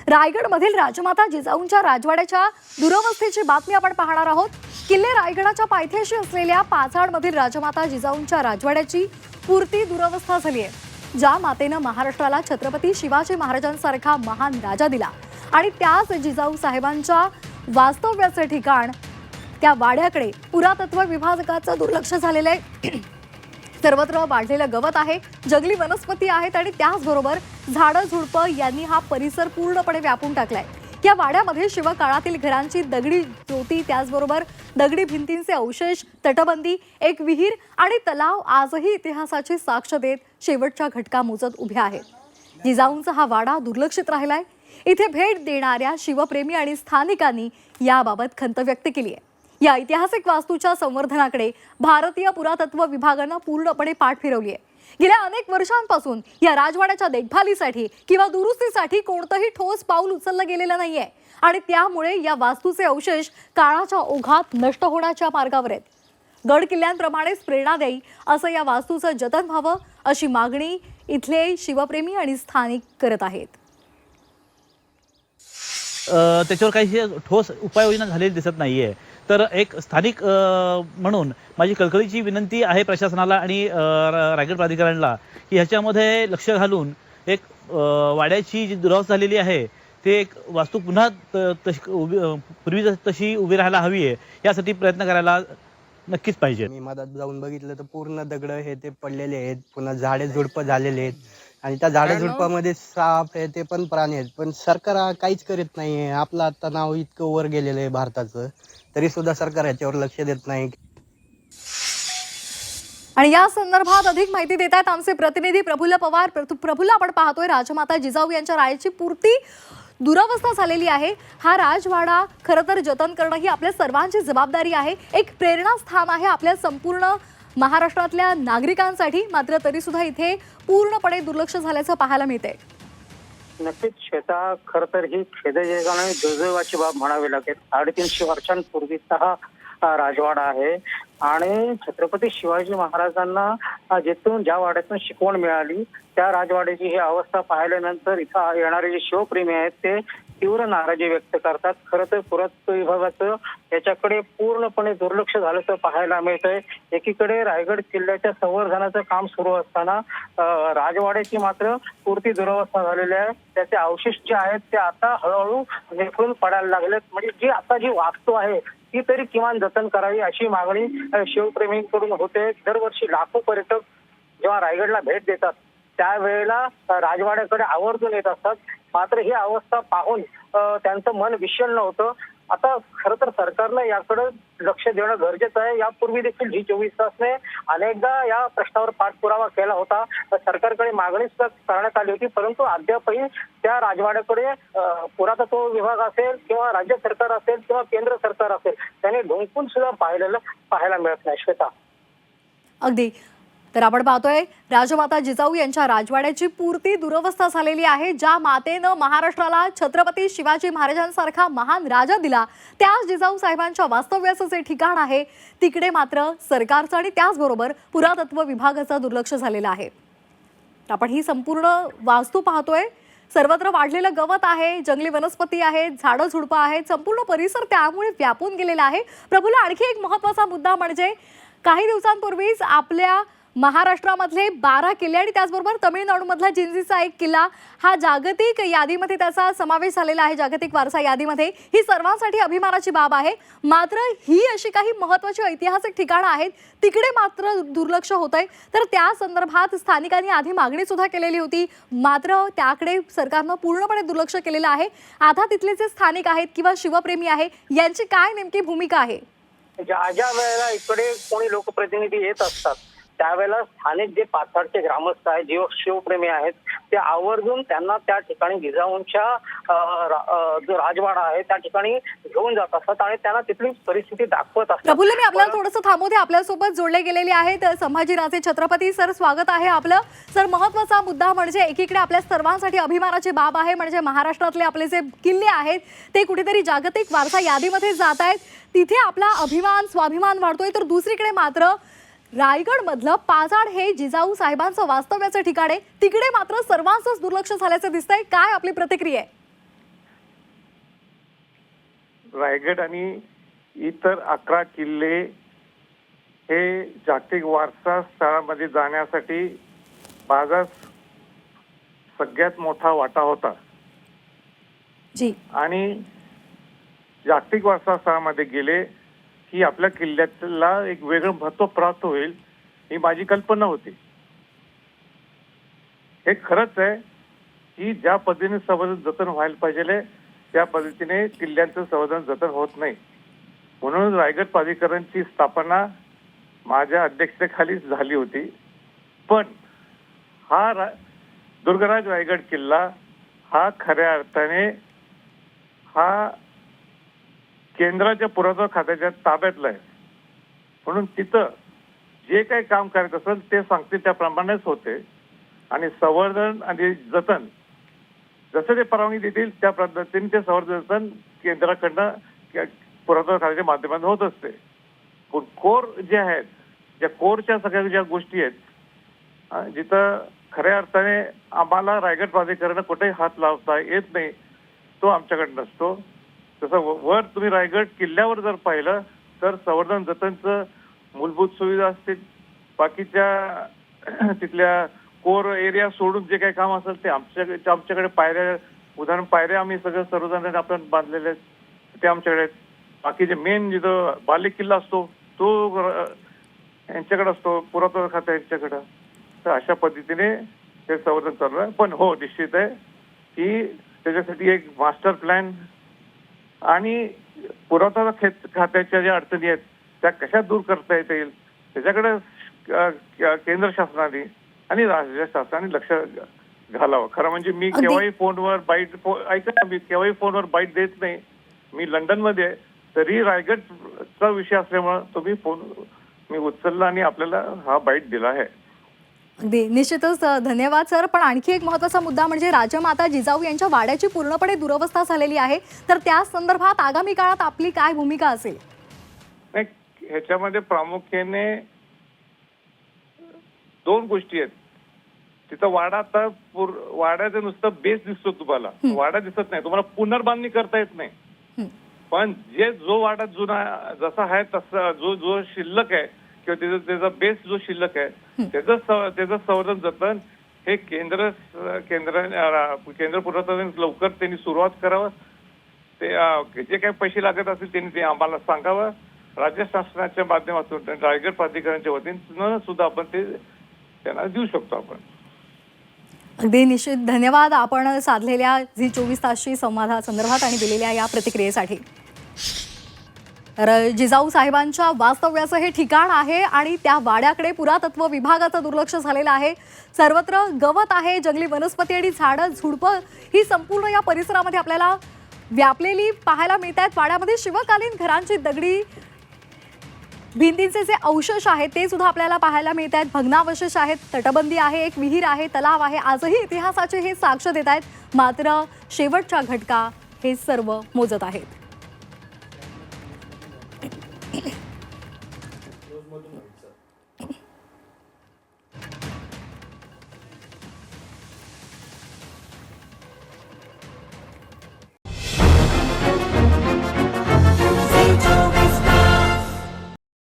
रायगडमधील राजमाता जिजाऊंच्या राजवाड्याच्या दुरवस्थेची बातमी आपण पाहणार आहोत। किल्ले रायगडाच्या पायथ्याशी असलेल्या पाचाडमधील राजमाता जिजाऊंच्या राजवाड्याची पुरती दुरवस्था झाली आहे। ज्या मातेनं महाराष्ट्राला छत्रपती शिवाजी महाराजांसारखा महान राजा दिला आणि त्याच जिजाऊ साहेबांच्या वास्तव्याचे ठिकाण त्या वाड्याकडे पुरातत्व विभागाचं दुर्लक्ष झालेलं आहे। सर्वत्र वाढलेलं गवत आहे, जंगली वनस्पती आहेत आणि त्याचबरोबर झाडं झुडपं यांनी हा परिसर पूर्णपणे व्यापून टाकलाय। या वाड्यामध्ये शिवकाळातील घरांची दगडी ज्योती, त्याचबरोबर दगडी भिंतींचे अवशेष, तटबंदी, एक विहीर आणि तलाव आजही इतिहासाची साक्ष देत शेवटच्या घटका मोजत उभे आहेत। जिजाऊंचा हा वाडा दुर्लक्षित राहिलाय। इथे भेट देणाऱ्या शिवप्रेमी आणि स्थानिकांनी याबाबत खंत व्यक्त केली आहे। या ऐतिहासिक वास्तूच्या संवर्धनाकडे भारतीय पुरातत्व विभागानं पूर्णपणे पाठ फिरवली आहे। गेल्या अनेक वर्षांपासून या राजवाड्याच्या देखभालीसाठी किंवा दुरुस्तीसाठी कोणतंही ठोस पाऊल उचललं गेलेलं नाहीये आणि त्यामुळे या वास्तूचे अवशेष काळाच्या ओघात नष्ट होण्याच्या मार्गावर आहेत। गड किल्ल्यांप्रमाणेच प्रेरणादायी असं या वास्तूचं जतन व्हावं अशी मागणी इथले शिवप्रेमी आणि स्थानिक करत आहेत। त्याच्यावर काही ठोस उपाययोजना झालेली दिसत नाहीये। तर एक स्थानिक म्हणून माझी कळकळीची विनंती आहे प्रशासनाला आणि रायगड प्राधिकरणाला की ह्याच्यामध्ये लक्ष घालून एक वाड्याची जी दुरावस्था झालेली आहे ते एक वास्तू पुन्हा पूर्वी तशी उभी राहायला हवी आहे, यासाठी प्रयत्न करायला नक्कीच पाहिजे। मी मधात जाऊन बघितलं तर पूर्ण दगड हे ते पडलेले आहेत, पुन्हा झाडे झुडपं झालेले आहेत आणि त्या झाडे झुडपामध्ये साप आहे ते पण प्राणी आहेत, पण सरकार काहीच करीत नाहीये। आपलं आता नाव इतकं वर गेलेलं आहे भारताचं, तरी सुद्धा सरकार याच्यावर लक्ष देत नाही। आणि या संदर्भात अधिक माहिती देत आहेत आमचे प्रतिनिधी प्रफुल्ल पवार। प्रफुल्ल, आपण पाहतोय राजमाता जिजाऊ यांच्या रायाची पुरती दुरावस्था झालेली आहे। हा राजवाडा खरं तर जतन करणं ही आपल्या सर्वांची जबाबदारी आहे, एक प्रेरणास्थान आहे आपल्या संपूर्ण महाराष्ट्रातल्या नागरिकांसाठी। मात्र तरी सुद्धा इथे पूर्णपणे दुर्लक्ष झाल्याचं पाहायला मिळतंय। नक्कीच श्वेता, खर तर ही खेदजनक आणि दुर्दैवाची बाब म्हणावी लागेल। 350 वर्षांपूर्वीचा हा राजवाडा आहे आणि छत्रपती शिवाजी महाराजांना जिथून ज्या वाड्यातून शिकवण मिळाली त्या राजवाड्याची ही अवस्था पाहिल्यानंतर इथं येणारे जे शिवप्रेमी आहेत ते तीव्र नाराजी व्यक्त करतात। खरं तर पुरातत्व विभागाचं याच्याकडे पूर्णपणे दुर्लक्ष झाल्याचं पाहायला मिळतंय। एकीकडे रायगड किल्ल्याच्या संवर्धनाचं काम सुरू असताना राजवाड्याची मात्र पुरती दुरावस्था झालेली आहे। त्याचे अवशेष जे आहेत ते आता हळूहळू निखळून पडायला लागलेत। म्हणजे जी आता जी वास्तू आहे ती तरी किमान जतन करावी अशी मागणी शिवप्रेमींकडून होते। दरवर्षी लाखो पर्यटक जेव्हा रायगडला भेट देतात त्यावेळेला राजवाड्याकडे आवर्जून येत असतात, मात्र ही अवस्था पाहून त्यांचं मन विषण्ण होतं। आता खरं तर सरकारनं याकडे लक्ष देणं गरजेचं आहे। यापूर्वी देखील G24 तासने अनेकदा या प्रश्नावर पाठपुरावा केला होता, सरकारकडे मागणी सुद्धा करण्यात आली होती, परंतु अद्यापही त्या राजवाड्याकडे पुरातत्व विभाग असेल किंवा राज्य सरकार असेल किंवा केंद्र सरकार असेल त्यांनी ढोंकून सुद्धा पाहायला मिळत नाही। श्वेता, अगदी तर आपण पाहतोय राजमाता जिजाऊ यांच्या राजवाड्याची पुरती दुरवस्था झालेली आहे। ज्या मातेनं महाराष्ट्राला छत्रपती शिवाजी महाराजांसारखा महान राजा दिला त्याच जिजाऊ साहेबांच्या वास्तव्याचं जे ठिकाण आहे तिकडे मात्र सरकारचं आणि त्याचबरोबर पुरातत्व विभागाचं दुर्लक्ष झालेलं आहे। आपण ही संपूर्ण वास्तू पाहतोय, सर्वत्र वाढलेलं गवत आहे, जंगली वनस्पती आहेत, झाडं झुडपं आहेत, संपूर्ण परिसर त्यामुळे व्यापून गेलेला आहे। प्रभूला आणखी एक महत्त्वाचा मुद्दा म्हणजे काही दिवसांपूर्वीच आपल्या महाराष्ट्रामधले 12 किल्ले आणि त्याचबरोबर तमिळनाडूमधला जिंजीचा एक किल्ला हा जागतिक यादीमध्ये त्याचा समावेश झालेला आहे, जागतिक वारसा यादीमध्ये। ही सर्वांसाठी अभिमानाची बाब आहे। मात्र ही अशी काही महत्त्वाची ऐतिहासिक ठिकाणं आहेत तिकडे मात्र दुर्लक्ष होतंय। तर त्या संदर्भात स्थानिकांनी आधी मागणी सुद्धा केलेली होती, मात्र त्याकडे सरकारनं पूर्णपणे दुर्लक्ष केलेलं आहे। आता तिथले जे स्थानिक आहेत किंवा शिवप्रेमी आहे यांची काय नेमकी भूमिका आहे? ज्या वेळेला इकडे कोणी लोकप्रतिनिधी येत असतात त्यावेळेला स्थानिक जे पाचाडचे ग्रामस्थ आहेत, जे शिवप्रेमी आहेत ते आवर्जून त्यांना त्या ठिकाणी जिजाऊंच्या जो राजवाडा आहे त्या ठिकाणी घेऊन जात असतात आणि त्यांना तिथली परिस्थिती दाखवत असतात। प्रफुल्ल, मी आपल्याला थोडंसं थांबवते, आपल्यासोबत जोडले गेलेले आहेत संभाजीराजे छत्रपती सर। स्वागत आहे आपलं सर। महत्त्वाचा मुद्दा म्हणजे एकीकडे आपल्या सर्वांसाठी अभिमानाची बाब आहे, म्हणजे महाराष्ट्रातले आपले जे किल्ले आहेत ते कुठेतरी जागतिक वारसा यादीमध्ये जात आहेत, तिथे आपला अभिमान स्वाभिमान वाढतोय। तर दुसरीकडे मात्र रायगडमधलं पाचाड हे जिजाऊ साहेबांचं वास्तव्याचं ठिकाण आहे, तिकडे मात्र सर्वांचंच दुर्लक्ष झाल्याचं दिसतंय। काय आपली प्रतिक्रिया आहे? रायगड आणि इतर 11 किल्ले हे जागतिक वारसा स्थळामध्ये जाण्यासाठी माझा सगळ्यात मोठा वाटा होता जी आणि जागतिक वारसा स्थळामध्ये गेले की आपल्या किल्ल्याला एक वेगळं महत्व प्राप्त होईल ही माझी कल्पना होती. हे खरंच आहे की ज्या पद्धतीने संवर्धन जतन व्हायला पाहिजे त्या पद्धतीने किल्ल्यांचं संवर्धन जतन होत नाही. म्हणून रायगड प्राधिकरणची स्थापना माझ्या अध्यक्षतेखाली झाली होती. पण हा दुर्गराज रायगड किल्ला हा खऱ्या अर्थाने हा केंद्राच्या पुरातत्व खात्याच्या ताब्यातला आहे. म्हणून तिथं जे काही काम करायचं असेल ते सांगते त्याप्रमाणेच होते आणि संवर्धन आणि जतन जसं ते परवानगी देतील त्या पद्धतीने ते संवर्धन जतन केंद्राकडनं पुरातत्व खात्याच्या माध्यमातून होत असते. पण कोर जे आहेत ज्या कोरच्या सगळ्या ज्या गोष्टी आहेत जिथं खऱ्या अर्थाने आम्हाला रायगड प्राधिकरण कुठेही हात लावता येत नाही तो आमच्याकडे नसतो. तसं वर तुम्ही रायगड किल्ल्यावर जर पाहिलं तर संवर्धन जतनचं मूलभूत सुविधा असतील, बाकीच्या तिथल्या कोर एरिया सोडून जे काही काम असेल ते आमच्याकडे पायऱ्या उदाहरण पायऱ्या आम्ही सर्वजण आपण बांधलेले आहेत ते आमच्याकडे आहेत. बाकी जे मेन जिथं बालेक किल्ला असतो तो यांच्याकडे असतो पुरातत्व खात्या यांच्याकडं. तर अशा पद्धतीने ते संवर्धन चालू आहे. पण हो निश्चित आहे की त्याच्यासाठी एक मास्टर प्लॅन आणि पुरातत्व खात्याच्या ज्या अडचणी आहेत त्या कशा दूर करता येतील त्याच्याकडे केंद्र शासनाने आणि राज्य शासनाने लक्ष घालावं. खरं म्हणजे मी केव्हाही फोनवर बाईट ऐका ना, मी केव्हाही फोनवर बाईट देत नाही. मी लंडनमध्ये आहे तरी रायगडचा विषय असल्यामुळे तुम्ही फोन मी उचलला आणि आपल्याला हा बाईट दिला आहे. अगदी निश्चितच धन्यवाद सर. पण आणखी एक महत्त्वाचा मुद्दा म्हणजे राजमाता जिजाऊ यांच्या वाड्याची पूर्णपणे दुरवस्था झालेली आहे, तर त्या संदर्भात आगामी काळात आपली काय भूमिका असेल? नाही, ह्याच्यामध्ये प्रामुख्याने 2 गोष्टी आहेत. तिथं वाडा आता वाड्याचं नुसतं बेस दिसतो तुम्हाला, वाडा दिसत नाही, तुम्हाला पुनर्बांधणी करता येत नाही. पण जो वाडा जुना जसा आहे तसा जो शिल्लक आहे किंवा त्याचा बेस जो शिल्लक आहे त्याचं संवर्धन जतन हे केंद्र पुरवठा लवकर त्यांनी सुरुवात करावं. ते जे काही पैसे लागत असतील त्यांनी ते आम्हाला सांगावं. राज्य शासनाच्या माध्यमातून रायगड प्राधिकरणाच्या वतीनं सुद्धा आपण ते त्यांना देऊ शकतो आपण. अगदी निश्चित धन्यवाद आपण साधलेल्या झी 24 तासची संवादासंदर्भात आणि दिलेल्या या प्रतिक्रियेसाठी. तर जिजाऊ साहेबांच्या वास्तव्याचं हे ठिकाण आहे आणि त्या वाड्याकडे पुरातत्व विभागाचं दुर्लक्ष झालेलं आहे. सर्वत्र गवत आहे, जंगली वनस्पती आणि झाडं झुडपं ही संपूर्ण या परिसरामध्ये आपल्याला व्यापलेली पाहायला मिळत आहेत. वाड्यामध्ये शिवकालीन घरांची दगडी भिंतींचे जे अवशेष आहेत ते सुद्धा आपल्याला पाहायला मिळत आहेत. भग्नावशेष आहेत, तटबंदी आहे, एक विहीर आहे, तलाव आहे. आजही इतिहासाचे हे साक्ष देत आहेत. मात्र शेवटच्या घटका हे सर्व मोजत आहेत.